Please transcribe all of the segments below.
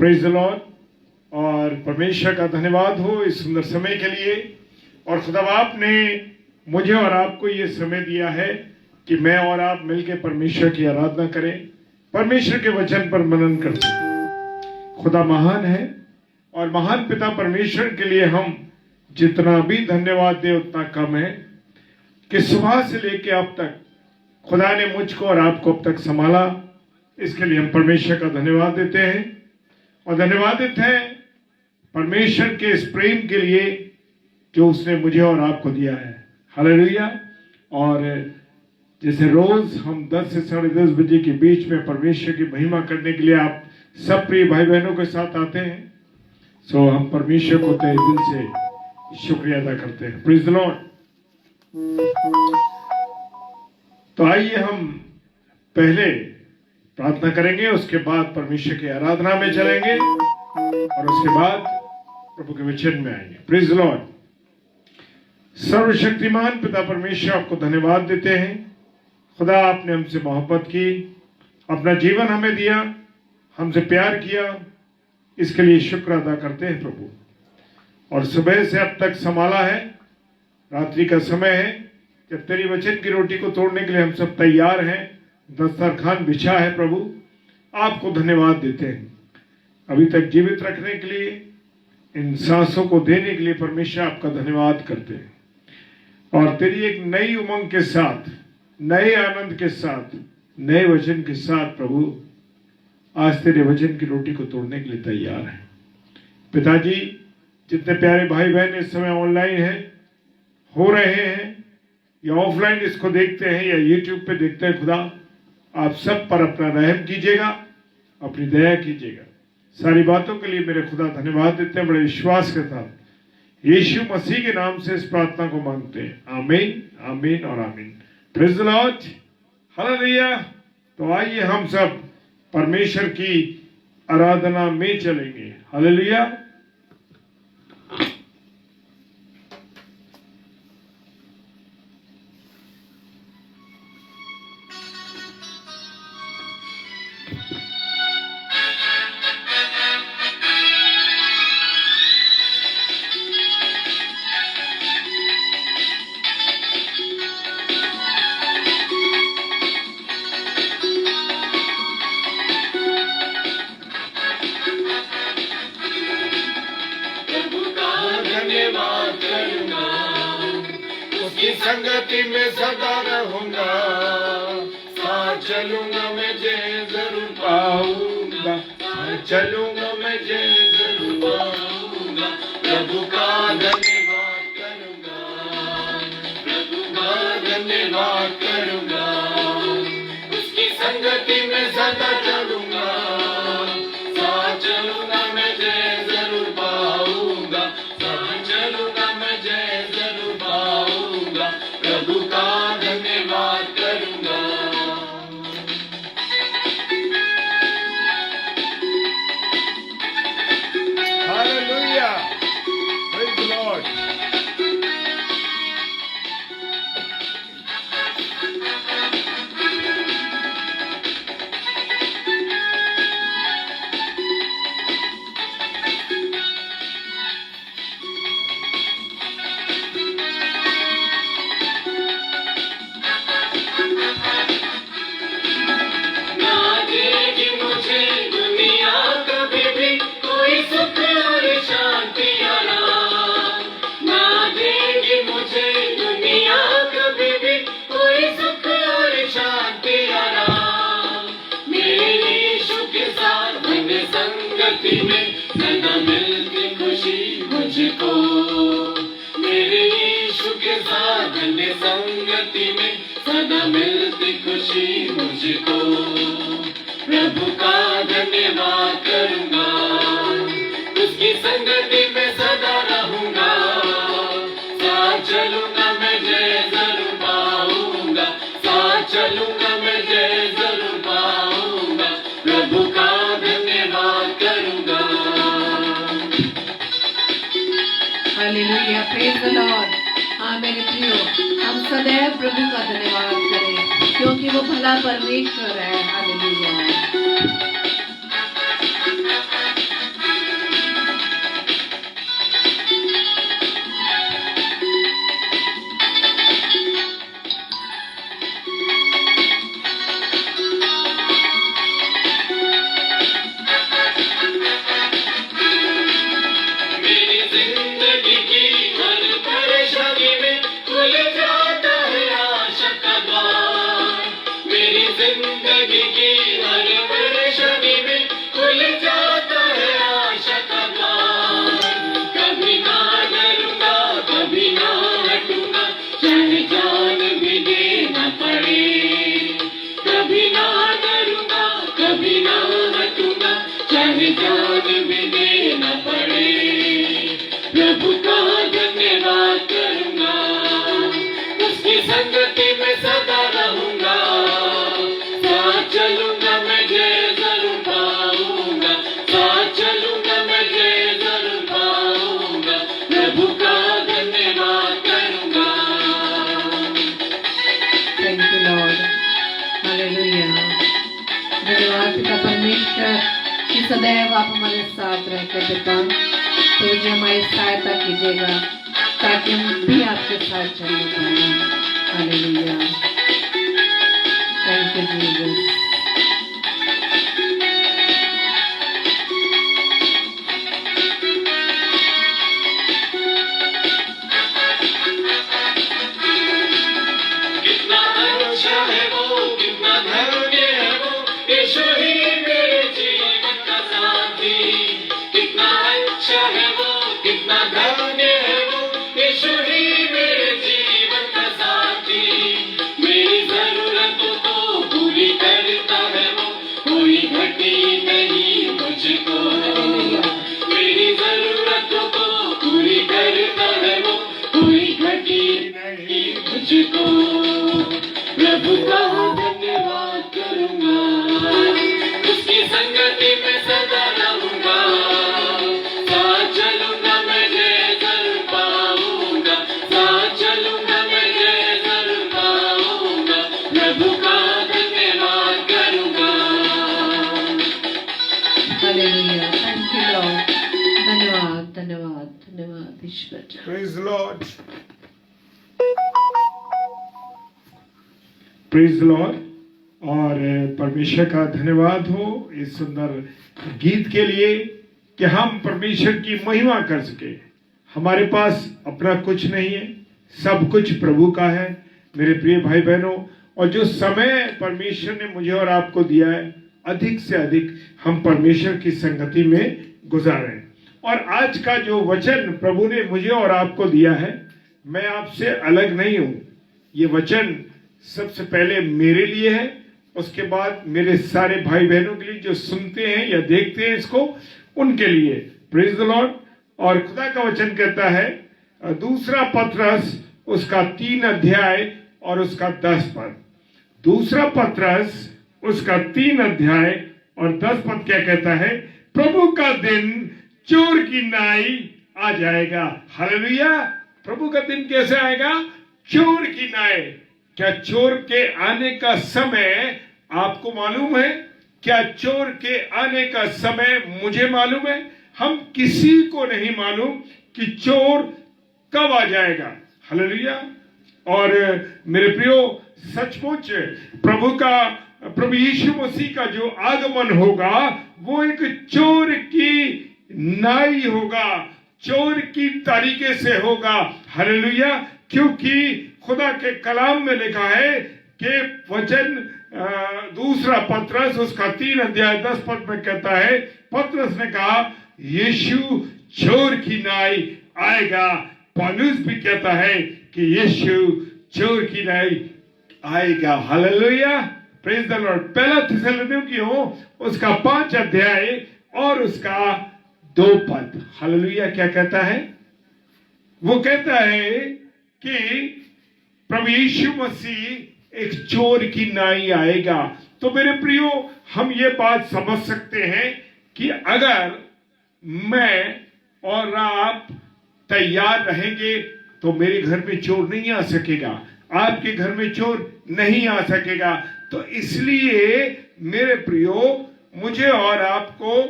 Praise the Lord. और परमेश्वर का धन्यवाद हो इस सुंदर समय के लिए। और खुदा आपने मुझे और आपको ये समय दिया है कि मैं और आप मिलकर परमेश्वर की आराधना करें, परमेश्वर के वचन पर मनन करते। खुदा महान है और महान पिता परमेश्वर के लिए हम जितना भी धन्यवाद दे उतना कम है कि सुबह से लेकर अब तक खुदा ने मुझको और आपको अब तक संभाला। इसके लिए हम परमेश्वर का धन्यवाद देते हैं और धन्यवादित हैं परमेश्वर के इस प्रेम के लिए जो उसने मुझे और आपको दिया है। हालेलुया। और जैसे रोज हम 10 से 10:30 बजे के बीच में परमेश्वर की महिमा करने के लिए आप सब प्रिय भाई बहनों के साथ आते हैं, सो हम परमेश्वर को तहे दिल से शुक्रिया अदा करते हैं। Praise the Lord. तो आइए हम पहले प्रार्थना करेंगे, उसके बाद परमेश्वर की आराधना में चलेंगे और उसके बाद प्रभु के वचन में आएंगे। Praise the Lord. सर्वशक्तिमान पिता परमेश्वर आपको धन्यवाद देते हैं। खुदा आपने हमसे मोहब्बत की, अपना जीवन हमें दिया, हमसे प्यार किया, इसके लिए शुक्र अदा करते हैं प्रभु। और सुबह से अब तक संभाला है, रात्रि का समय है जब तेरी वचन की रोटी को तोड़ने के लिए हम सब तैयार हैं, दस्तरखान बिछा है प्रभु, आपको धन्यवाद देते हैं। अभी तक जीवित रखने के लिए, इन सांसों को देने के लिए परमेश्वर आपका धन्यवाद करते हैं। और तेरी एक नई उमंग के साथ, नए आनंद के साथ, नए वचन के साथ प्रभु आज तेरे वचन की रोटी को तोड़ने के लिए तैयार है। पिताजी, जितने प्यारे भाई बहन इस समय ऑनलाइन हैं, हो रहे हैं या ऑफलाइन इसको देखते हैं या यूट्यूब पे देखते हैं, खुदा आप सब पर अपना रहम कीजिएगा, अपनी दया कीजिएगा। सारी बातों के लिए मेरे खुदा धन्यवाद देते हैं, बड़े विश्वास के साथ यीशु मसीह के नाम से इस प्रार्थना को मांगते हैं। आमीन, आमीन और आमीन। Praise the Lord. हालेलुया। तो आइए हम सब परमेश्वर की आराधना में चलेंगे। हालेलुया। संगति में सदा रहूंगा, साथ चलूंगा मैं जय जरूर पाऊंगा, साथ चलूंगा मैं जय जरूर पाऊंगा। प्रभु का धन्यवाद करूंगा, प्रभु का धन्यवाद करूंगा, उसकी संगति में सदा चलूंगा, साथ चलूंगा मैं जय जरूर पाऊंगा, साथ चलूंगा मैं जय जरूर पाऊंगा। प्रभु का धन्यवाद करूंगा। हालेलुया। Praise the Lord. सदा मिलती खुशी मुझको, मेरे यीशु के साथ संगति में सदा मिलती खुशी मुझको। प्रभु का धन्यवाद करूंगा, उसकी संगति में सदा रहूंगा, साथ चलूंगा मैं जय जरूर पाऊंगा, साथ चलूंगा मैं जय जरूर पाऊंगा। प्रभु का धन्यवाद करूंगा। हालेलुया। Praise the Lord. हाँ मेरे प्रियो, हम सदैव प्रभु का धन्यवाद करें क्योंकि वो भला परमेश्वर है। हालेलुया। चाहे जान भी देना पड़े, प्रभु का धन्यवाद करूंगा, उसकी संगति में सदा रहूंगा, साथ चलूंगा मैं जय जरूर पाऊंगा, साथ चलूंगा मैं जय जरूर पाऊंगा, प्रभु का धन्यवाद करूंगा। Thank you Lord, hallelujah. धन्यवाद पिता परमेश्वर कि सदैव आप हमारे साथ रहकर पिता, तो जी हमारी सहायता कीजिएगा ताकि हम भी आपके साथ चलने पाए। Hallelujah, thank you Jesus. कितना अच्छा है वो, कितना धन्य है वो, यीशु ही मेरे जीवन का साथी। कितना अच्छा है वो, कितना धन्य है वो, यीशु ही मेरे जीवन का साथी। मेरी जरूरतों को पूरी करता है वो, कोई घटी नहीं मुझको। मेरी जरूरतों को पूरी करता है वो, कोई घटी नहीं मुझको। प्रभु का धन्यवाद करूंगा, उसकी संगति में सदा रहूंगा, साथ चलूंगा मैं जय जरूर पाऊंगा, साथ चलूंगा मैं जय जरूर पाऊंगा, प्रभु का धन्यवाद करूंगा। Hallelujah, thank you lord. धन्यवाद धन्यवाद धन्यवाद ईश्वर। Praise lord, praise lord. और परमेश्वर का धन्यवाद हो इस सुंदर गीत के लिए कि हम परमेश्वर की महिमा कर सके। हमारे पास अपना कुछ नहीं है, सब कुछ प्रभु का है मेरे प्रिय भाई बहनों। और जो समय परमेश्वर ने मुझे और आपको दिया है, अधिक से अधिक हम परमेश्वर की संगति में गुजारें। और आज का जो वचन प्रभु ने मुझे और आपको दिया है, मैं आपसे अलग नहीं हूं। ये वचन सबसे पहले मेरे लिए है, उसके बाद मेरे सारे भाई बहनों के लिए जो सुनते हैं या देखते हैं इसको, उनके लिए। Praise the Lord. और खुदा का वचन कहता है, दूसरा पत्रस उसका 3 अध्याय और उसका 10 पद। दूसरा पत्रस उसका 3 अध्याय और 10 पद क्या कहता है? प्रभु का दिन चोर की नाई आ जाएगा। हालेलुया। प्रभु का दिन कैसे आएगा? चोर की नाई। क्या चोर के आने का समय आपको मालूम है? क्या चोर के आने का समय मुझे मालूम है? हम किसी को नहीं मालूम कि चोर कब आ जाएगा। हालेलुया। और मेरे प्रियो, सचमुच प्रभु यीशु मसीह का जो आगमन होगा वो एक चोर की नाई होगा, चोर की तरीके से होगा। हालेलुया। क्योंकि खुदा के कलाम में लिखा है कि वचन दूसरा पत्रस उसका 3 अध्याय 10 पद में कहता है, पत्रस ने कहा यीशु चोर की नाई आएगा। पौलुस भी कहता है कि यीशु चोर की नाई आएगा। हालेलुया। Praise the Lord. पहला थिस्सलुनीकियों उसका 5 अध्याय और उसका 2 पद। हालेलुया। क्या कहता है? वो कहता है कि प्रभु यीशु मसीह एक चोर की नाई आएगा। तो मेरे प्रियो, हम ये बात समझ सकते हैं कि अगर मैं और आप तैयार रहेंगे तो मेरे घर में चोर नहीं आ सकेगा, आपके घर में चोर नहीं आ सकेगा। तो इसलिए मेरे प्रियो, मुझे और आपको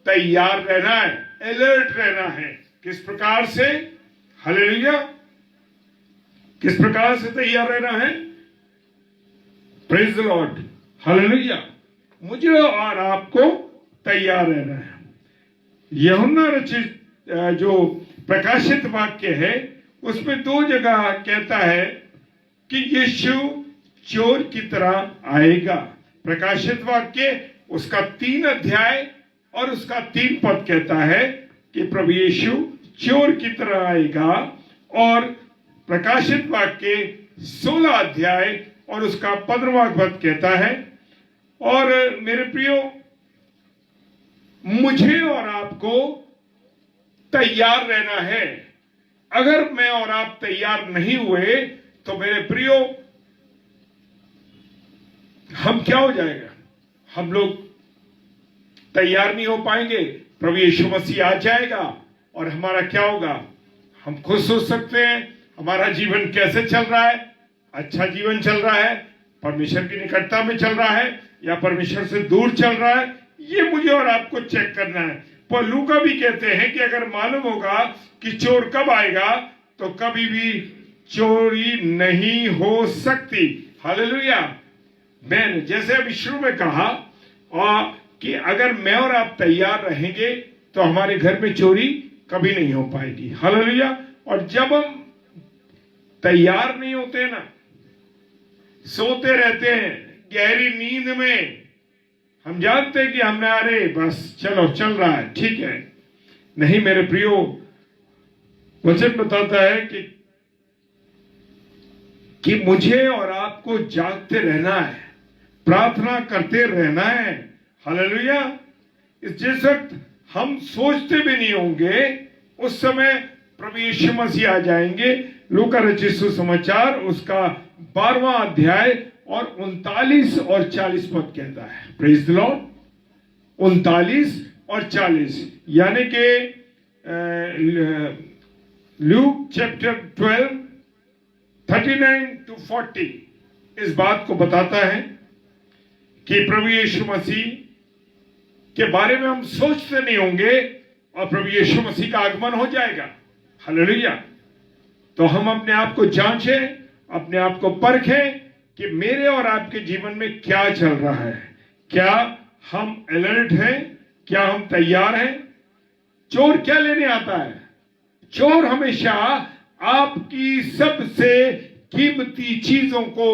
तैयार रहना है, अलर्ट रहना है। किस प्रकार से? हालेलुया। किस प्रकार से तैयार रहना है? Praise the Lord. हालेलुया। मुझे और आपको तैयार रहना है। यूहन्ना रचित जो प्रकाशित वाक्य है उसमें 2 जगह कहता है कि यीशु चोर की तरह आएगा। प्रकाशित वाक्य उसका 3 अध्याय और उसका 3 पद कहता है कि प्रभु यीशु चोर की तरह आएगा। और प्रकाशित वाक्य 16 अध्याय और उसका 15वां पद कहता है। और मेरे प्रियो, मुझे और आपको तैयार रहना है। अगर मैं और आप तैयार नहीं हुए तो मेरे प्रियो, हम क्या हो जाएगा? हम लोग तैयार नहीं हो पाएंगे। प्रभु यीशु मसीह आ जाएगा और हमारा क्या होगा? हम खुद सोच सकते हैं हमारा जीवन कैसे चल रहा है। अच्छा जीवन चल रहा है, परमेश्वर की निकटता में चल रहा है, या परमेश्वर से दूर चल रहा है? ये मुझे और आपको चेक करना है। पर लूका भी कहते हैं कि अगर मालूम होगा कि चोर कब आएगा तो कभी भी चोरी नहीं हो सकती। हालेलुया। मैंने जैसे अभी शुरू में कहा कि अगर मैं और आप तैयार रहेंगे तो हमारे घर में चोरी कभी नहीं हो पाएगी। हालेलुया। और जब हम तैयार नहीं होते ना, सोते रहते हैं गहरी नींद में, हम जानते हैं कि हमने अरे बस चलो चल रहा है, ठीक है। नहीं मेरे प्रियो, वचन बताता है कि मुझे और आपको जागते रहना है, प्रार्थना करते रहना है। हालेलुया। जिस वक्त हम सोचते भी नहीं होंगे उस समय प्रभु यीशु मसीह आ जाएंगे। लूका रचित सुसमाचार उसका 12वां अध्याय और 39 और 40 पद कहता है। Praise the Lord. 39 और 40 यानी कि लूक चैप्टर 12 39 to 40 इस बात को बताता है कि प्रभु यीशु मसीह के बारे में हम सोचते नहीं होंगे और प्रभु यीशु मसीह का आगमन हो जाएगा। हालेलुया। तो हम अपने आप को जांचें, अपने आप को परखें कि मेरे और आपके जीवन में क्या चल रहा है। क्या हम अलर्ट हैं? क्या हम तैयार हैं? चोर क्या लेने आता है? चोर हमेशा आपकी सबसे कीमती चीजों को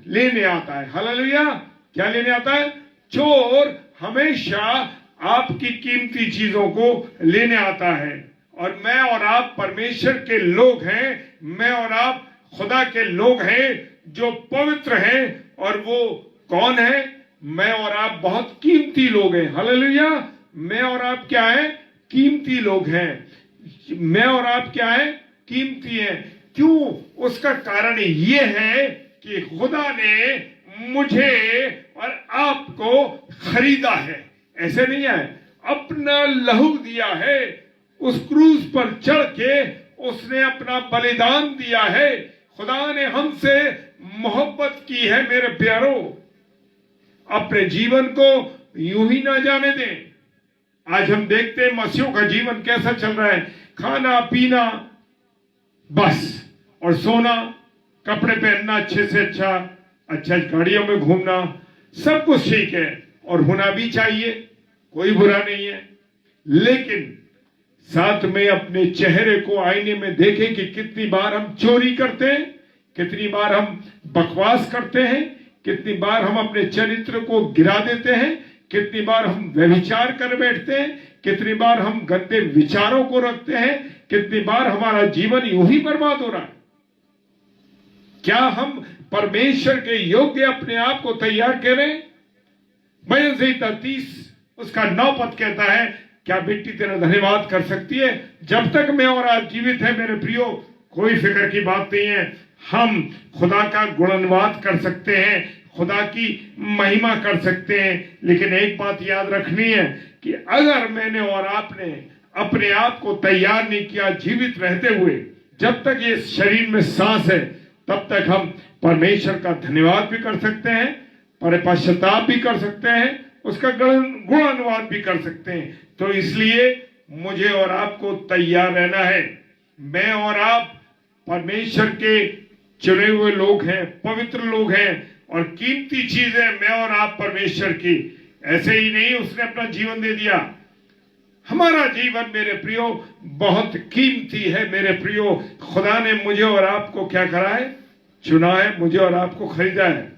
लेने आता है। हालेलुया। क्या लेने आता है? चोर हमेशा आपकी कीमती चीजों को लेने आता है। और मैं और आप परमेश्वर के लोग हैं, मैं और आप खुदा के लोग हैं जो पवित्र हैं। और वो कौन है? मैं और आप बहुत कीमती लोग हैं। हालेलुया। मैं और आप क्या है? कीमती लोग हैं। मैं और आप क्या है? कीमती हैं। क्यों? उसका कारण ये है कि खुदा ने मुझे और आपको खरीदा है। ऐसे नहीं है, अपना लहू दिया है। उस क्रूज पर चढ़ के उसने अपना बलिदान दिया है। खुदा ने हमसे मोहब्बत की है। मेरे प्यारो, अपने जीवन को यूं ही ना जाने दें। आज हम देखते हैं मसीहों का जीवन कैसा चल रहा है। खाना पीना बस, और सोना, कपड़े पहनना अच्छे से अच्छा गाड़ियों में घूमना, सब कुछ ठीक है और होना भी चाहिए, कोई बुरा नहीं है। लेकिन साथ में अपने चेहरे को आईने में देखें कि कितनी बार हम चोरी करते हैं, कितनी बार हम बकवास करते हैं, कितनी बार हम अपने चरित्र को गिरा देते हैं, कितनी बार हम व्यभिचार कर बैठते हैं, कितनी बार हम गंदे विचारों को रखते हैं, कितनी बार हमारा जीवन यूं ही बर्बाद हो रहा है। क्या हम परमेश्वर के योग्य अपने आप को तैयार करें? भजन संहिता 30 उसका 9 पद कहता है, क्या मिट्टी तेरा धन्यवाद कर सकती है? जब तक मैं और आप जीवित है मेरे प्रियो, कोई फिक्र की बात नहीं है। हम खुदा का गुणनवाद कर सकते हैं, खुदा की महिमा कर सकते हैं। लेकिन एक बात याद रखनी है कि अगर मैंने और आपने अपने आप को तैयार नहीं किया जीवित रहते हुए, जब तक ये शरीर में सांस है तब तक हम परमेश्वर का धन्यवाद भी कर सकते हैं, पर पश्चाताप भी कर सकते हैं, उसका गुणानुवाद भी कर सकते हैं। तो इसलिए मुझे और आपको तैयार रहना है। मैं और आप परमेश्वर के चुने हुए लोग हैं, पवित्र लोग हैं और कीमती चीज है मैं और आप परमेश्वर की। ऐसे ही नहीं उसने अपना जीवन दे दिया। हमारा जीवन मेरे प्रियो बहुत कीमती है। मेरे प्रियो, खुदा ने मुझे और आपको क्या करा है? चुना है, मुझे और आपको खरीदा है।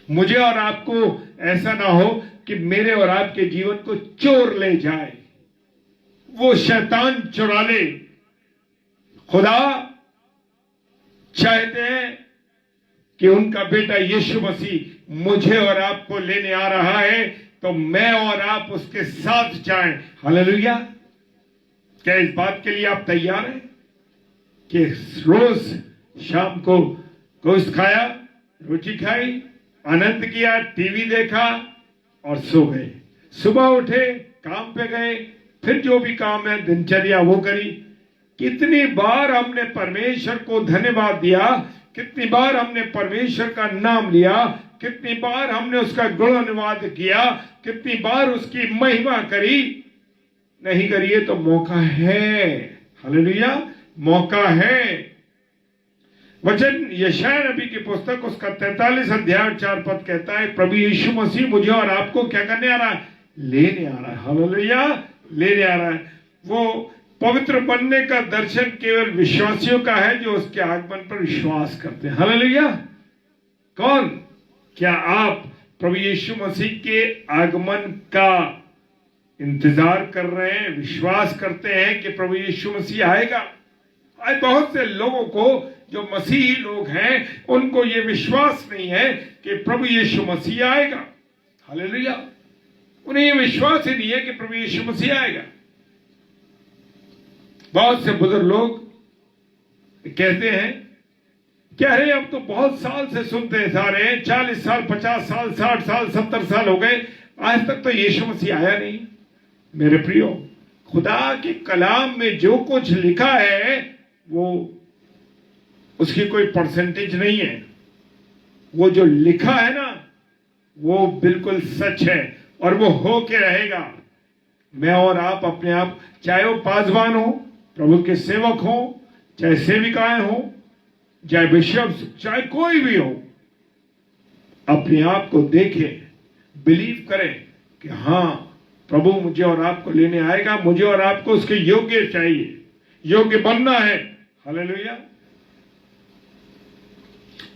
मुझे और आपको ऐसा ना हो कि मेरे और आपके जीवन को चोर ले जाए, वो शैतान चुरा ले। खुदा चाहते हैं कि उनका बेटा यीशु मसीह मुझे और आपको लेने आ रहा है। तो मैं और आप उसके साथ जाएं। हालेलुया। क्या इस बात के लिए आप तैयार हैं कि रोज शाम को गोश्त खाया, रोटी खाई, आनंद किया, टीवी देखा और सो गए, सुबह उठे, काम पे गए, फिर जो भी काम है दिनचर्या वो करी। कितनी बार हमने परमेश्वर को धन्यवाद दिया, कितनी बार हमने परमेश्वर का नाम लिया, कितनी बार हमने उसका गुणानुवाद किया, कितनी बार उसकी महिमा करी। नहीं करिए तो मौका है। हालेलुया, मौका है। वचन यशायाह नबी की पुस्तक उसका 43 अध्याय 4 पद कहता है, प्रभु यीशु मसीह मुझे और आपको क्या करने आ रहा है? लेने आ रहा है। हालेलुया, लेने आ रहा है। वो पवित्र बनने का दर्शन केवल विश्वासियों का है जो उसके आगमन पर विश्वास करते हैं। हालेलुया। कौन? क्या आप प्रभु यीशु मसीह के आगमन का इंतजार कर रहे हैं, विश्वास करते हैं कि प्रभु यीशु मसीह आएगा? आज बहुत से लोगों को जो मसीही लोग हैं उनको ये विश्वास नहीं है कि प्रभु यीशु मसीह आएगा। हालेलुया। उन्हें ये विश्वास ही नहीं है कि प्रभु यीशु मसीह आएगा। बहुत से बुजुर्ग लोग कहते हैं कि अरे अब तो बहुत साल से सुनते आ रहे हैं, 40 साल, 50 साल, 60 साल, 70 साल हो गए, आज तक तो यीशु मसीह आया नहीं। मेरे प्रियो, खुदा के कलाम में जो कुछ लिखा है वो उसकी कोई परसेंटेज नहीं है। वो जो लिखा है ना वो बिल्कुल सच है और वो हो के रहेगा। मैं और आप अपने आप, चाहे वो पासवान हो, प्रभु के सेवक हो, चाहे सेविकाएं हो, चाहे बिशप, चाहे कोई भी हो, अपने आप को देखें, बिलीव करें कि हाँ प्रभु मुझे और आपको लेने आएगा। मुझे और आपको उसके योग्य चाहिए, योग्य बनना है। हालेलुया।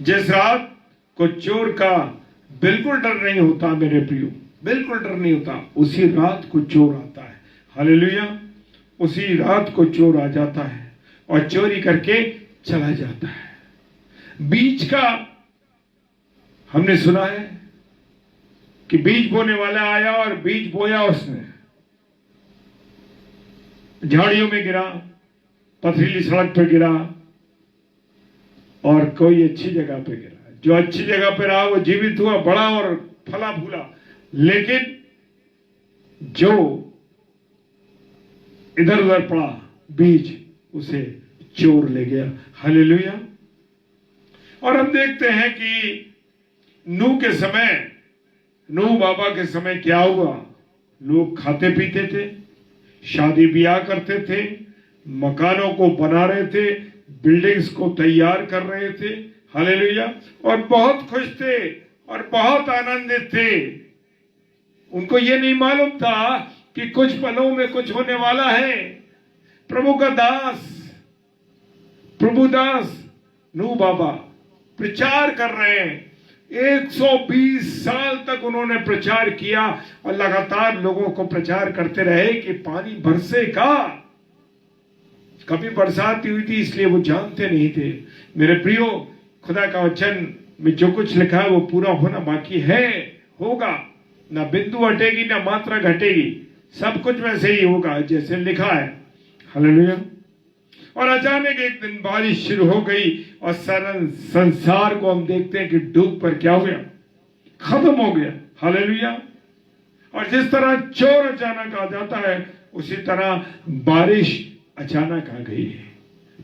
जिस रात को चोर का बिल्कुल डर नहीं होता मेरे प्रियो, बिल्कुल डर नहीं होता, उसी रात को चोर आता है। हालेलुया। उसी रात को चोर आ जाता है और चोरी करके चला जाता है। बीज का हमने सुना है कि बीज बोने वाला आया और बीज बोया उसने, झाड़ियों में गिरा, पथरीली सड़क पर गिरा और कोई अच्छी जगह पे गिरा। जो अच्छी जगह पे रहा वो जीवित हुआ, बड़ा और फला फूला, लेकिन जो इधर उधर पड़ा बीज उसे चोर ले गया। हालेलुया। और हम देखते हैं कि नूह के समय, नूह बाबा के समय क्या हुआ? लोग खाते पीते थे, शादी ब्याह करते थे, मकानों को बना रहे थे, बिल्डिंग्स को तैयार कर रहे थे। हालेलुया। और बहुत खुश थे और बहुत आनंदित थे। उनको ये नहीं मालूम था कि कुछ पलों में कुछ होने वाला है। प्रभु का दास, प्रभु दास नूह बाबा प्रचार कर रहे हैं। 120 साल तक उन्होंने प्रचार किया और लगातार लोगों को प्रचार करते रहे कि पानी बरसेगा। कभी बरसात हुई थी इसलिए वो जानते नहीं थे। मेरे प्रियो, खुदा का वचन में जो कुछ लिखा है वो पूरा होना बाकी है, होगा। ना बिंदु हटेगी ना मात्रा घटेगी, सब कुछ वैसे ही होगा जैसे लिखा है। हालेलुया। और अचानक एक दिन बारिश शुरू हो गई और सारा संसार को हम देखते हैं कि डूब पर क्या हो गया? खत्म हो गया। हालेलुया। और जिस तरह चोर अचानक आ जाता है उसी तरह बारिश अचानक आ गई।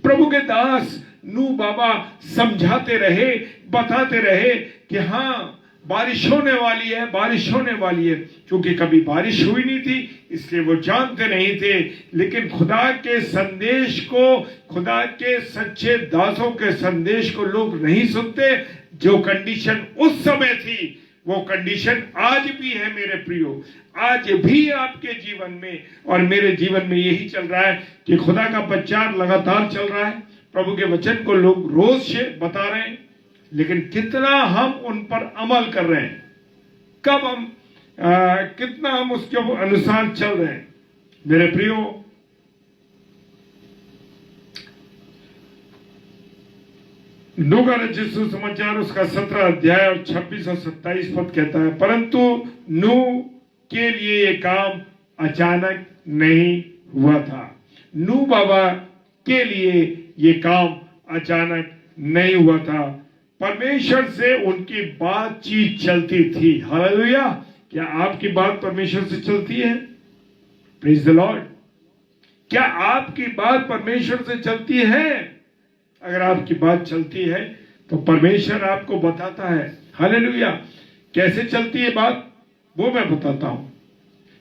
प्रभु के दास नूह बाबा समझाते रहे, बताते रहे कि हाँ बारिश होने वाली है, बारिश होने वाली है। क्योंकि कभी बारिश हुई नहीं थी इसलिए वो जानते नहीं थे। लेकिन खुदा के संदेश को, खुदा के सच्चे दासों के संदेश को लोग नहीं सुनते। जो कंडीशन उस समय थी वो कंडीशन आज भी है मेरे प्रियो। आज भी आपके जीवन में और मेरे जीवन में यही चल रहा है कि खुदा का प्रचार लगातार चल रहा है। प्रभु के वचन को लोग रोज से बता रहे हैं, लेकिन कितना हम उन पर अमल कर रहे हैं, कब हम कितना हम उसके अनुसार चल रहे हैं। मेरे प्रियो, नूह का रचित सुसमाचार उसका 17 अध्याय और 26 और 27 पद कहता है, परंतु नूह के लिए ये काम अचानक नहीं हुआ था। नूह बाबा के लिए ये काम अचानक नहीं हुआ था। परमेश्वर से उनकी बातचीत चलती थी। हालेलुया। क्या आपकी बात परमेश्वर से चलती है? Praise the Lord. क्या आपकी बात परमेश्वर से चलती है? अगर आपकी बात चलती है तो परमेश्वर आपको बताता है। हालेलुया। कैसे चलती है बात, वो मैं बताता हूं।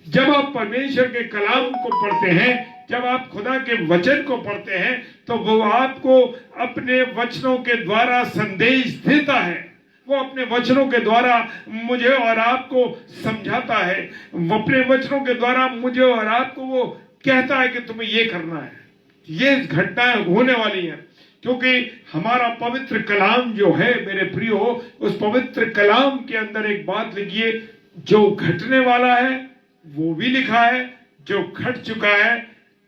जब आप परमेश्वर के कलाम को पढ़ते हैं, जब आप खुदा के वचन को पढ़ते हैं, तो वो आपको अपने वचनों के द्वारा संदेश देता है। वो अपने वचनों के द्वारा मुझे और आपको समझाता है। वो अपने वचनों के द्वारा मुझे और आपको वो कहता है कि तुम्हें ये करना है, ये घटनाएं होने वाली हैं। क्योंकि हमारा पवित्र कलाम जो है मेरे प्रियो, उस पवित्र कलाम के अंदर एक बात लिखिए, जो घटने वाला है वो भी लिखा है, जो घट चुका है,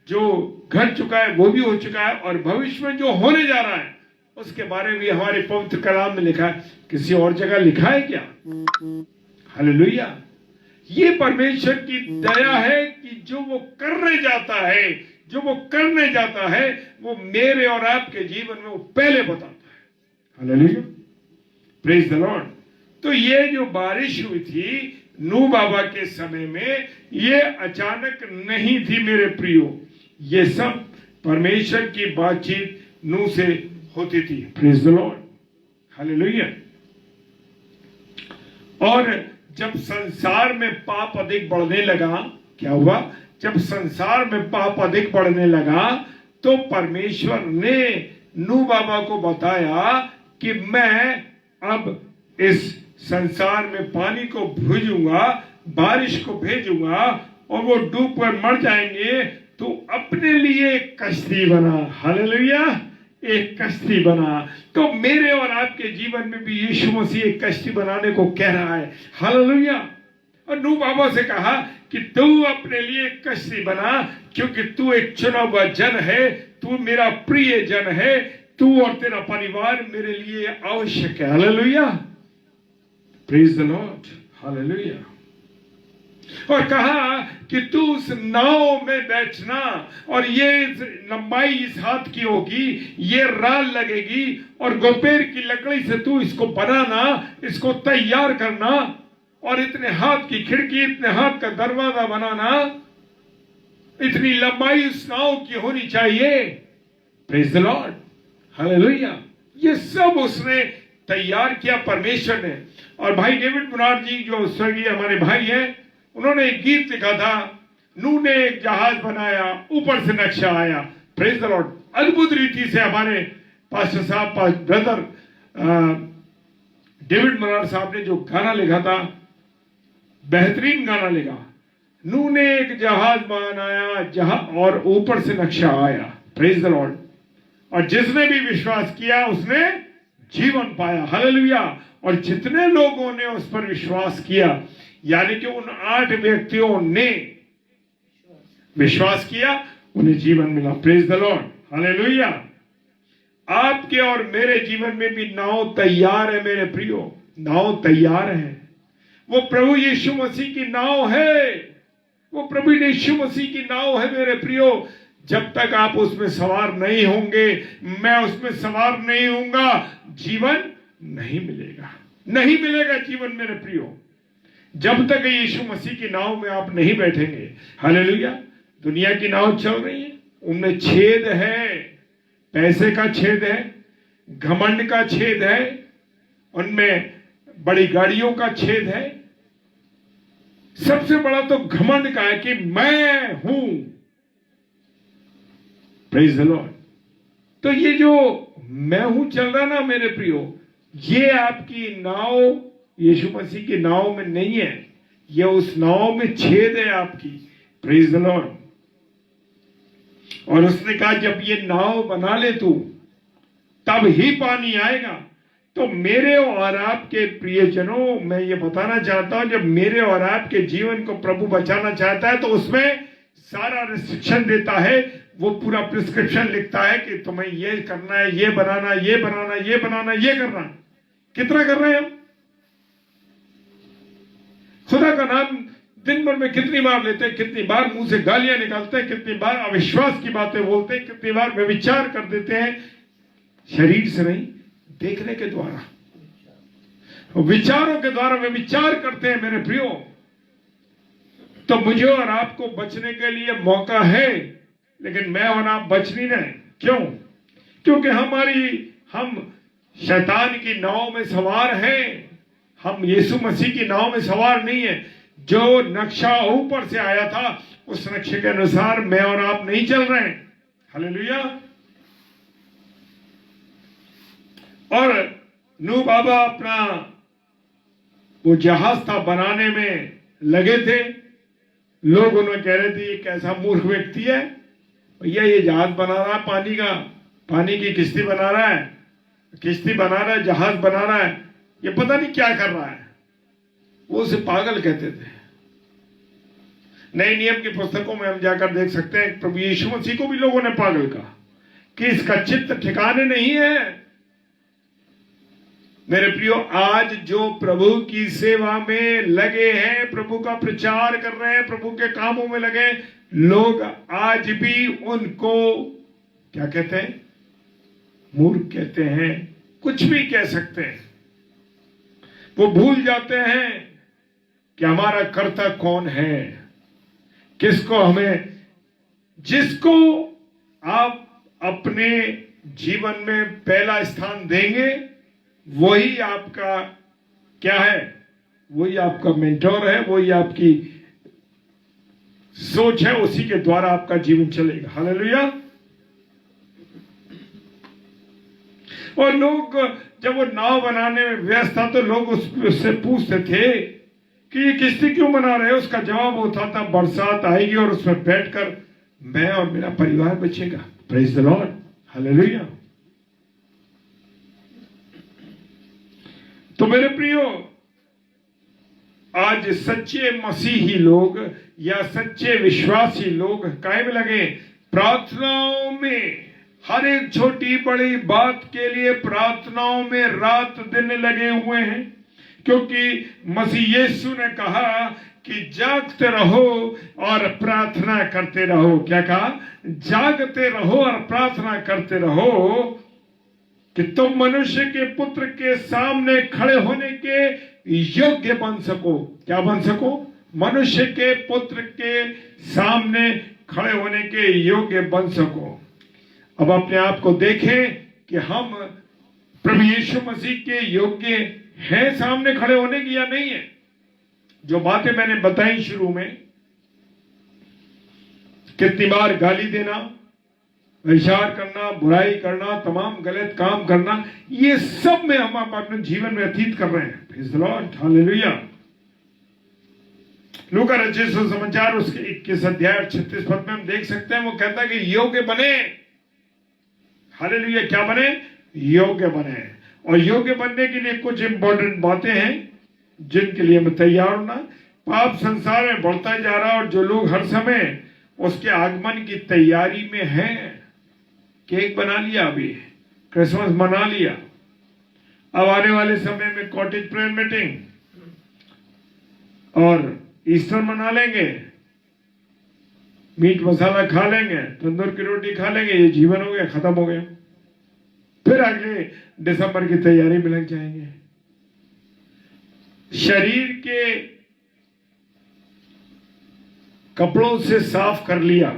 जो घट चुका है वो भी हो चुका है, और भविष्य में जो होने जा रहा है उसके बारे में हमारे पवित्र कलाम में लिखा है। किसी और जगह लिखा है क्या? हालेलुया। ये परमेश्वर की दया है कि जो वो करने जाता है, जो वो करने जाता है, वो मेरे और आपके जीवन में वो पहले बताता है। हालेलुया। Praise the Lord. तो ये जो बारिश हुई थी नूह बाबा के समय में, ये अचानक नहीं थी मेरे प्रियो। ये सब परमेश्वर की बातचीत नूह से होती थी। Praise the Lord. हालेलुया। और जब संसार में पाप अधिक बढ़ने लगा, क्या हुआ? जब संसार में पाप अधिक बढ़ने लगा तो परमेश्वर ने नूह बाबा को बताया कि मैं अब इस संसार में पानी को भेजूंगा, बारिश को भेजूंगा, और वो डूब कर मर जाएंगे। तो अपने लिए एक कश्ती बना। हालेलुया। एक कश्ती बना। तो मेरे और आपके जीवन में भी यीशु मसीह एक कश्ती बनाने को कह रहा है। हालेलुया। और नूह बाबा से कहा कि तू अपने लिए एक कश्ती बना, क्योंकि तू एक चुना हुआ जन है, तू मेरा प्रिय जन है, तू और तेरा परिवार मेरे लिए आवश्यक है। Hallelujah. Praise the Lord. Hallelujah. और कहा कि तू उस नाव में बैठना, और ये लंबाई इस हाथ की होगी, ये राल लगेगी, और गोपेर की लकड़ी से तू इसको बनाना, इसको तैयार करना, और इतने हाथ की खिड़की, इतने हाथ का दरवाजा बनाना, इतनी लंबाई उस नाव की होनी चाहिए। Praise the Lord. हालेलुया। ये सब उसने तैयार किया परमेश्वर ने। और भाई डेविड मुनार जी जो स्वर्गीय हमारे भाई हैं, उन्होंने एक गीत लिखा था, नूह ने एक जहाज बनाया, ऊपर से नक्शा आया। Praise the Lord. अद्भुत रीति से हमारे पास्टर साहब, ब्रदर डेविड मुनार साहब ने जो गाना लिखा था, बेहतरीन गाना लिखा। नूह ने एक जहाज बनाया, जहां और ऊपर से नक्शा आया। Praise the Lord. और जिसने भी विश्वास किया उसने जीवन पाया। हालेलुया। और जितने लोगों ने उस पर विश्वास किया, यानी कि उन 8 व्यक्तियों ने विश्वास किया, उन्हें जीवन मिला। Praise the Lord. हालेलुया। आपके और मेरे जीवन में भी नाव तैयार है मेरे प्रियो। नाव तैयार है। वो प्रभु यीशु मसीह की नाव है। वो प्रभु यीशु मसीह की नाव है मेरे प्रियो। जब तक आप उसमें सवार नहीं होंगे, मैं उसमें सवार नहीं होऊंगा, जीवन नहीं मिलेगा। नहीं मिलेगा जीवन मेरे प्रियो, जब तक यीशु मसीह की नाव में आप नहीं बैठेंगे। हालेलुया। दुनिया की नाव चल रही है, उनमें छेद है, पैसे का छेद है, घमंड का छेद है, उनमें बड़ी गाड़ियों का छेद है। सबसे बड़ा तो घमंड का है कि मैं हूं। Praise the Lord. तो ये जो मैं हूं चल रहा ना मेरे प्रियो, ये आपकी नाव यीशु मसीह की नाव में नहीं है, ये उस नाव में छेद है आपकी। Praise the Lord. और उसने कहा जब ये नाव बना ले तू, तब ही पानी आएगा। तो मेरे और आपके प्रियजनों, मैं ये बताना चाहता हूं, जब मेरे और आपके जीवन को प्रभु बचाना चाहता है तो उसमें सारा रिस्ट्रिक्शन देता है। वो पूरा प्रिस्क्रिप्शन लिखता है कि तुम्हें ये करना है, ये बनाना, ये बनाना, ये बनाना, ये करना। कितना कर रहे हैं हम? खुदा का नाम दिन भर में कितनी बार लेते हैं, कितनी बार मुंह से गालियां निकालते हैं, कितनी बार अविश्वास की बातें बोलते हैं, कितनी बार व्यभिचार कर देते हैं, शरीर से नहीं, देखने के द्वारा, विचारों के द्वारा व्यभिचार करते हैं मेरे प्रियो। तो मुझे और आपको बचने के लिए मौका है, लेकिन मैं और आप बच नहीं रहे। क्यों? क्योंकि हम शैतान की नाव में सवार हैं, हम यीशु मसीह की नाव में सवार नहीं है। जो नक्शा ऊपर से आया था उस नक्शे के अनुसार मैं और आप नहीं चल रहे हैं। हालेलुया। और नूह बाबा अपना वो जहाज था बनाने में लगे थे। लोग उन्हें कह रहे थे ये कैसा मूर्ख व्यक्ति है, भैया ये जहाज बना रहा है पानी का, पानी की किश्ती बना रहा है, किश्ती बना रहा है, जहाज बना रहा है, ये पता नहीं क्या कर रहा है। वो उसे पागल कहते थे। नए नियम की पुस्तकों में हम जाकर देख सकते हैं प्रभु यीशु मसीह को भी लोगों ने पागल कहा कि इसका चित्त ठिकाने नहीं है। मेरे प्रियो, आज जो प्रभु की सेवा में लगे हैं, प्रभु का प्रचार कर रहे हैं, प्रभु के कामों में लगे लोग, आज भी उनको क्या कहते हैं? मूर्ख कहते हैं, कुछ भी कह सकते हैं। वो भूल जाते हैं कि हमारा कर्ता कौन है, किसको हमें, जिसको आप अपने जीवन में पहला स्थान देंगे वही आपका क्या है, वही आपका मेंटोर है, वही आपकी सोच है, उसी के द्वारा आपका जीवन चलेगा। हालेलुया। और लोग जब वो नाव बनाने में व्यस्त था तो लोग उससे पूछते थे कि ये किश्ती क्यों बना रहे हो। उसका जवाब होता था बरसात आएगी और उसमें बैठकर मैं और मेरा परिवार बचेगा। Praise the Lord. हालेलुया। तो मेरे प्रियो, आज सच्चे मसीही लोग या सच्चे विश्वासी लोग काहे में लगे? प्रार्थनाओं में, हर एक छोटी बड़ी बात के लिए प्रार्थनाओं में रात दिन लगे हुए हैं। क्योंकि मसीह यीशु ने कहा कि जागते रहो और प्रार्थना करते रहो। क्या कहा? जागते रहो और प्रार्थना करते रहो कि तुम मनुष्य के पुत्र के सामने खड़े होने के योग्य बन सको। क्या बन सको? मनुष्य के पुत्र के सामने खड़े होने के योग्य बन सको। अब अपने आप को देखें कि हम प्रभु यीशु मसीह के योग्य हैं सामने खड़े होने की या नहीं है। जो बातें मैंने बताई शुरू में, कितनी बार गाली देना, विचार करना, बुराई करना, तमाम गलत काम करना, ये सब में हम अपने जीवन में व्यतीत कर रहे हैं। Praise the Lord. हालेलुया। लूका रचित सुसमाचार उसके 21 अध्याय 36 पद में हम देख सकते हैं, वो कहता है कि योग्य बने। हालेलुया। क्या बने? योग्य बने। और योग्य बनने के लिए कुछ इंपॉर्टेंट बातें हैं जिनके लिए हमें तैयार होना। पाप संसार में बढ़ता जा रहा है और जो लोग हर समय उसके आगमन की तैयारी में हैं, केक बना लिया, अभी क्रिसमस मना लिया, अब आने वाले समय में कॉटेज प्रेयर मीटिंग और ईस्टर मना लेंगे, मीट मसाला खा लेंगे, तंदूर की रोटी खा लेंगे, ये जीवन हो गया, खत्म हो गया। फिर अगले दिसंबर की तैयारी में लग जाएंगे। शरीर के कपड़ों से साफ कर लिया,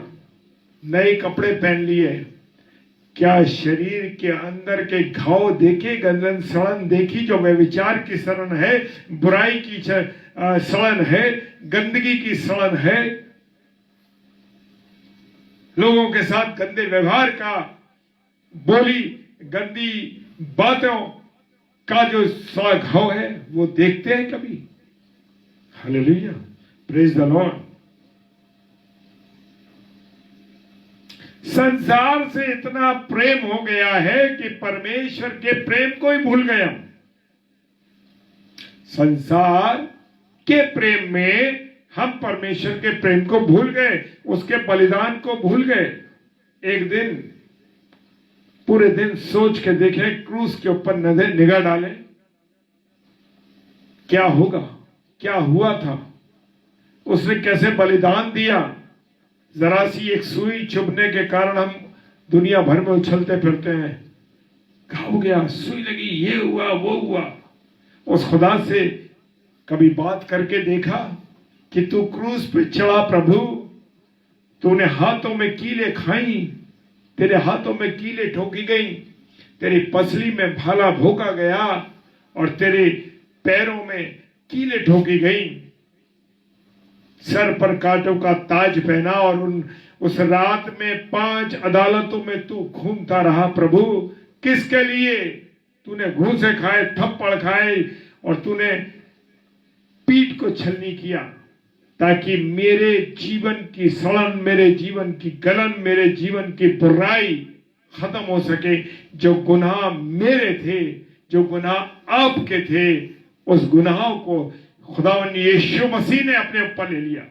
नए कपड़े पहन लिए, क्या शरीर के अंदर के घाव देखे, गंदन सड़न देखी, जो व्यभिचार की सड़न है, बुराई की सड़न है, गंदगी की सड़न है, लोगों के साथ गंदे व्यवहार का, बोली गंदी बातों का जो सड़ा घाव है, वो देखते हैं कभी? हालेलुया। Praise the Lord. संसार से इतना प्रेम हो गया है कि परमेश्वर के प्रेम को ही भूल गए हम। संसार के प्रेम में हम परमेश्वर के प्रेम को भूल गए, उसके बलिदान को भूल गए। एक दिन पूरे दिन सोच के देखें, क्रूस के ऊपर निगाह डालें, क्या होगा, क्या हुआ था। उसने कैसे बलिदान दिया। जरा सी एक सुई चुभने के कारण हम दुनिया भर में उछलते फिरते हैं। घाव गया, सुई लगी, ये हुआ वो हुआ। उस खुदा से कभी बात करके देखा कि तू क्रूस पे चढ़ा प्रभु, तूने हाथों में कीले खाई, तेरे हाथों में कीले ठोकी गई, तेरी पसली में भाला भोंका गया और तेरे पैरों में कीले ठोकी गई, सर पर कांटों का ताज पहना और उस रात में 5 अदालतों में तू घूमता रहा प्रभु। किसके लिए? तूने घूंसे खाए, थप्पड़ खाए और तूने पीठ को छलनी किया ताकि मेरे जीवन की सड़न, मेरे जीवन की गलन, मेरे जीवन की बुराई खत्म हो सके। जो गुनाह मेरे थे, जो गुनाह आपके थे, उस गुनाहों को खुदावंद यीशु मसीह ने अपने ऊपर ले लिया।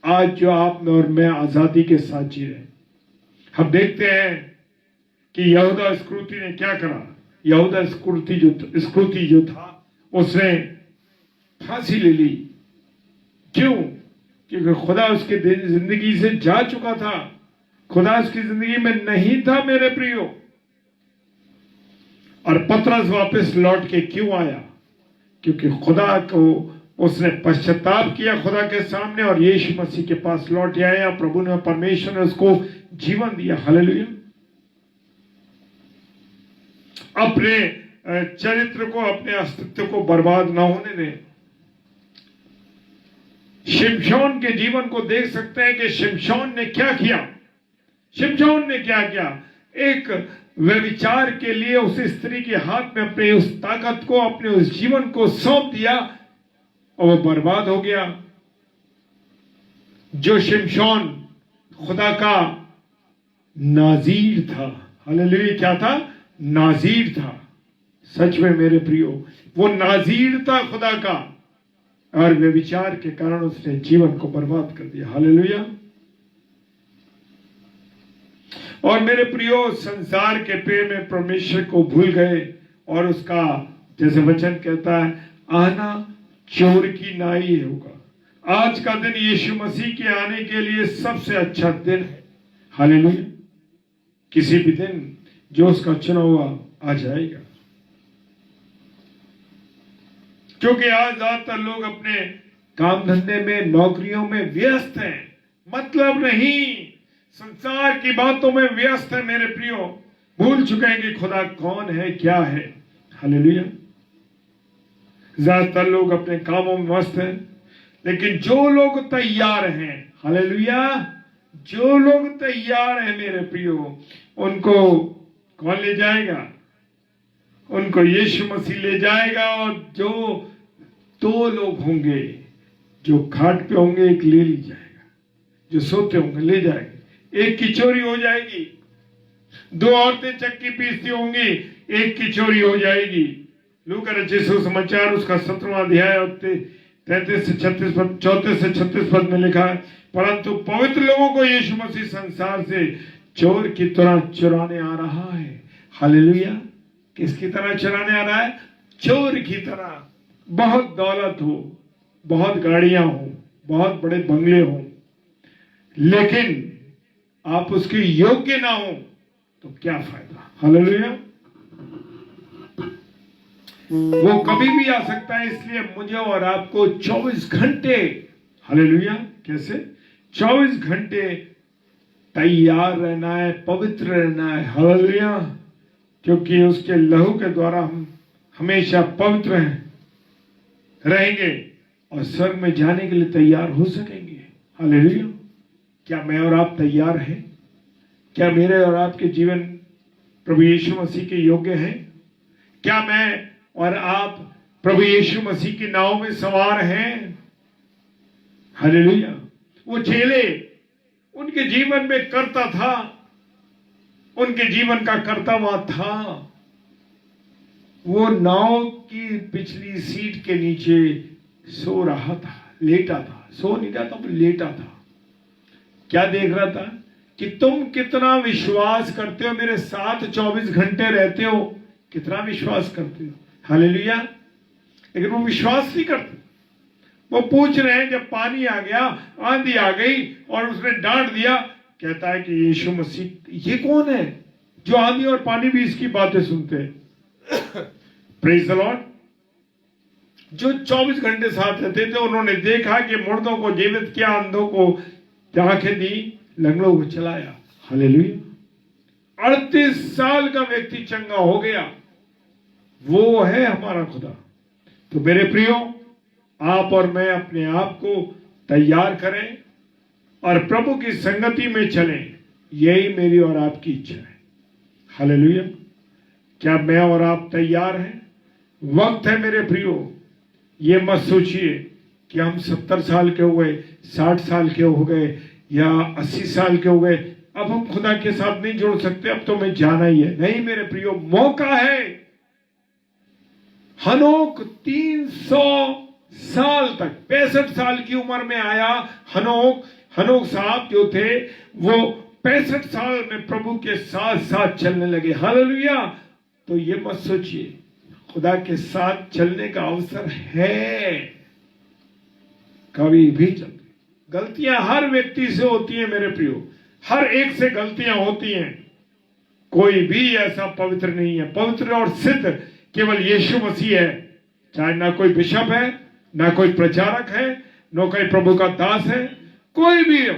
आज जो आप में और मैं आजादी के साथ जी रहे। हम देखते हैं कि यहूदा इस्करियोती ने क्या करा। यहूदा इस्करियोती जो था उसने फांसी ले ली। क्यों? क्योंकि खुदा उसके जिंदगी से जा चुका था। खुदा उसकी जिंदगी में नहीं था मेरे प्रियो। और पतरस वापस लौट के क्यों आया? क्योंकि खुदा को उसने पश्चाताप किया खुदा के सामने और यीशु मसीह के पास लौट आया। प्रभु ने, परमेश्वर ने उसको जीवन दिया। हालेलुया। अपने चरित्र को, अपने अस्तित्व को बर्बाद ना होने दें। शिमशोन के जीवन को देख सकते हैं कि शिमशोन ने क्या किया। शिमशोन ने क्या किया? एक व्यभिचार के लिए उस स्त्री के हाथ में अपने उस ताकत को, अपने उस जीवन को सौंप दिया और वो बर्बाद हो गया। जो शिमशोन खुदा का नाजीर था। हालेलुया। क्या था? नाजीर था। सच में मेरे प्रियो, वो नाजीर था खुदा का, और व्यभिचार के कारण उसने जीवन को बर्बाद कर दिया। हालेलुया। और मेरे प्रियो, संसार के प्रेम में परमेश्वर को भूल गए और उसका, जैसे वचन कहता है, आना चोर की नाई होगा। आज का दिन यीशु मसीह के आने के लिए सबसे अच्छा दिन है। हालेलुया। किसी भी दिन जो उसका चुना हुआ आ जाएगा। क्योंकि आज ज्यादातर लोग अपने काम धंधे में, नौकरियों में व्यस्त हैं। मतलब नहीं, संसार की बातों में व्यस्त है मेरे प्रियो। भूल चुके हैं कि खुदा कौन है, क्या है। हालेलुया। ज्यादातर लोग अपने कामों में मस्त हैं, लेकिन जो लोग तैयार हैं, हालेलुया, जो लोग तैयार हैं मेरे प्रियो, उनको कौन ले जाएगा? उनको यीशु मसीह ले जाएगा। और जो 2 लोग होंगे, जो घाट पे होंगे, एक ले ली जाएगा, जो सोते होंगे ले जाएगा। एक की चोरी हो जाएगी। 2 औरतें चक्की पीसती होंगी, एक की चोरी हो जाएगी। लूका रचित सुसमाचार उसका 17वां अध्याय और 33 से 36 पद, 34 से 36 पद में लिखा है, परंतु पवित्र लोगों को यीशु मसीह संसार से चोर की तरह चुराने आ रहा है। हालेलुया। किसकी तरह चुराने आ रहा है? चोर की तरह। बहुत दौलत हो, बहुत गाड़ियां हो, बहुत बड़े बंगले हो, लेकिन आप उसके योग्य ना हो तो क्या फायदा। हालेलुया। वो कभी भी आ सकता है। इसलिए मुझे और आपको 24 घंटे, हालेलुया, कैसे 24 घंटे तैयार रहना है, पवित्र रहना है। हालेलुया। क्योंकि उसके लहू के द्वारा हम हमेशा पवित्र रहेंगे और स्वर्ग में जाने के लिए तैयार हो सकेंगे। हालेलुया। क्या मैं और आप तैयार हैं? क्या मेरे और आपके जीवन प्रभु यीशु मसीह के योग्य हैं? क्या मैं और आप प्रभु यीशु मसीह की नाव में सवार हैं? हालेलुया। वो चेले, उनके जीवन में कर्ता था, उनके जीवन का कर्ता वहां था। वो नाव की पिछली सीट के नीचे सो रहा था, लेटा था। सो नहीं रहा था, वो लेटा था। क्या देख रहा था? कि तुम कितना विश्वास करते हो, मेरे साथ 24 घंटे रहते हो, कितना विश्वास करते हो। हालेलुया। लेकिन वो विश्वास नहीं करते। वो पूछ रहे हैं, जब पानी आ गया, आंधी आ गई और उसने डांट दिया, कहता है कि यीशु मसीह ये कौन है जो आंधी और पानी भी इसकी बातें सुनते हैं। Praise the Lord. जो 24 घंटे साथ रहते थे, उन्होंने देखा कि मुर्दों को जीवित किया, अंधों को आंखें दी, लंगड़ों को चलाया। हालेलुया। 38 साल का व्यक्ति चंगा हो गया। वो है हमारा खुदा। तो मेरे प्रियो, आप और मैं अपने आप को तैयार करें और प्रभु की संगति में चलें। यही मेरी और आपकी इच्छा है। हालेलुया। क्या मैं और आप तैयार हैं? वक्त है मेरे प्रियो। ये मत सोचिए कि हम 70 साल के हो गए, 60 साल के हो गए या 80 साल के हो गए, अब हम खुदा के साथ नहीं जुड़ सकते, अब तो मैं जाना ही है। नहीं मेरे प्रियो, मौका है। हनोक 300 साल तक, 65 साल की उम्र में आया। हनोक साहब जो थे वो 65 साल में प्रभु के साथ साथ चलने लगे। हालेलुया। तो ये मत सोचिए, खुदा के साथ चलने का अवसर है, कभी भी चलते। गलतियां हर व्यक्ति से होती हैं मेरे प्रियो, हर एक से गलतियां होती हैं। कोई भी ऐसा पवित्र नहीं है। पवित्र और सिद्ध केवल यीशु मसीह है। चाहे ना कोई बिशप है, ना कोई प्रचारक है, ना कोई प्रभु का दास है, कोई भी हो।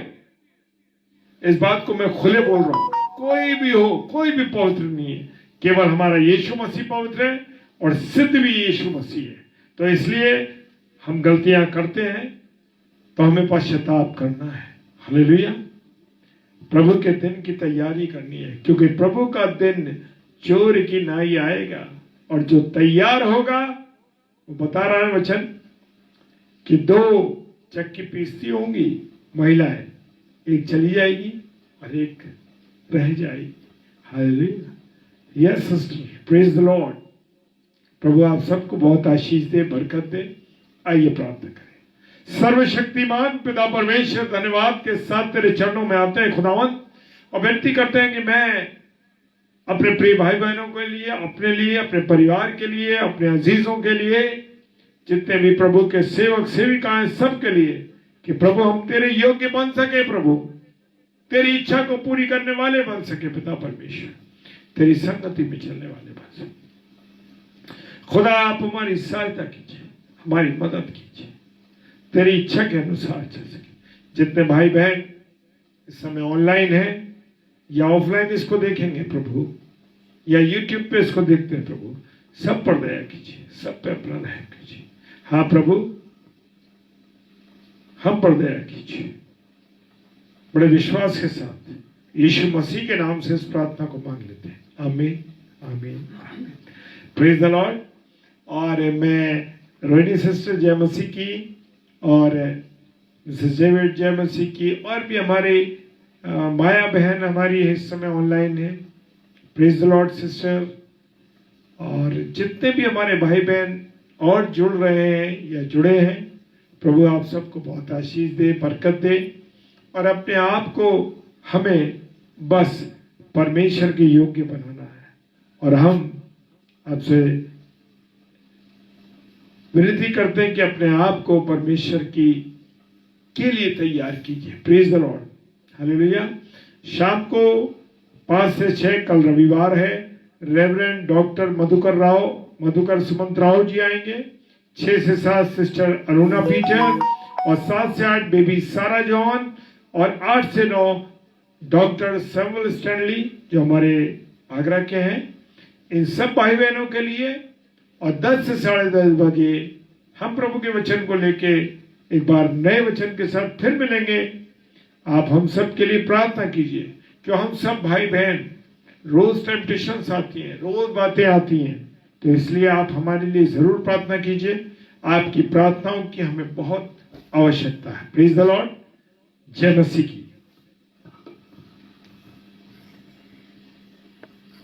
इस बात को मैं खुले बोल रहा हूं, कोई भी हो, कोई भी पवित्र नहीं है। केवल हमारा यीशु मसीह पवित्र है और सिद्ध भी यीशु मसीह है। तो इसलिए हम गलतियां करते हैं तो हमें पश्चाताप करना है। हालेलुया। प्रभु के दिन की तैयारी करनी है, क्योंकि प्रभु का दिन चोर की नाई आएगा। और जो तैयार होगा, वो बता रहा है वचन कि 2 चक्की पीसती होंगी महिलाएं, एक चली जाएगी और एक रह जाएगी। Hallelujah. Yes sister, praise the lord. प्रभु आप सबको बहुत आशीष दे, बरकत दे। आइए प्रार्थना करें। सर्वशक्तिमान पिता परमेश्वर, धन्यवाद के साथ तेरे चरणों में आते हैं खुदावंत, और विनती करते हैं कि मैं अपने प्रिय भाई बहनों के लिए, अपने लिए, अपने परिवार के लिए, अपने अजीजों के लिए, जितने भी प्रभु के सेवक सेविका हैं, सबके लिए, कि प्रभु हम तेरे योग्य बन सके, प्रभु तेरी इच्छा को पूरी करने वाले बन सके। पिता परमेश्वर, तेरी संगति में चलने वाले बन सके। खुदा आप हमारी सहायता कीजिए, हमारी मदद कीजिए, तेरी इच्छा के अनुसार चल सके। जितने भाई बहन इस समय ऑनलाइन हैं या ऑफलाइन इसको देखेंगे प्रभु, या यूट्यूब पे इसको देखते हैं प्रभु, सब पर दया कीजिए, सब पे अपना रहम कीजिए। हाँ प्रभु, हम पर दया कीजिए। बड़े विश्वास के साथ यीशु मसीह के नाम से इस प्रार्थना को मांग लेते हैं। आमीन, आमीन, आमीन। Praise the Lord. और मैं रोहिणी सिस्टर जय मसीह की और मिसेस जेविड जय मसीह की, और भी हमारे माया बहन हमारी इस समय ऑनलाइन है। Praise the Lord sister. और जितने भी हमारे भाई बहन और जुड़ रहे हैं या जुड़े हैं, प्रभु आप सबको बहुत आशीष दे, बरकत दे, और अपने आप को हमें बस परमेश्वर के योग्य बनाना है। और हम आपसे विनती करते हैं कि अपने आप को परमेश्वर के लिए तैयार कीजिए। Praise the Lord. हालेलुया। शाम को 5 से 6 कल रविवार है, रेवरेंड डॉक्टर मधुकर सुमंत राव जी आएंगे। 6 से 7 सिस्टर अरुणा पीटर, और 7 से 8 बेबी सारा जॉन, और 8 से 9 डॉक्टर सैमुअल स्टैनली जो हमारे आगरा के हैं। इन सब भाई बहनों के लिए। और 10 से 10:30 बजे हम प्रभु के वचन को लेके एक बार नए वचन के साथ फिर मिलेंगे। आप हम सब के लिए प्रार्थना कीजिए, कि हम सब भाई बहन, रोज टेम्पटेशंस आती हैं, रोज बातें आती हैं, तो इसलिए आप हमारे लिए जरूर प्रार्थना कीजिए। आपकी प्रार्थनाओं की हमें बहुत आवश्यकता है। Praise the Lord. जय मसीह की।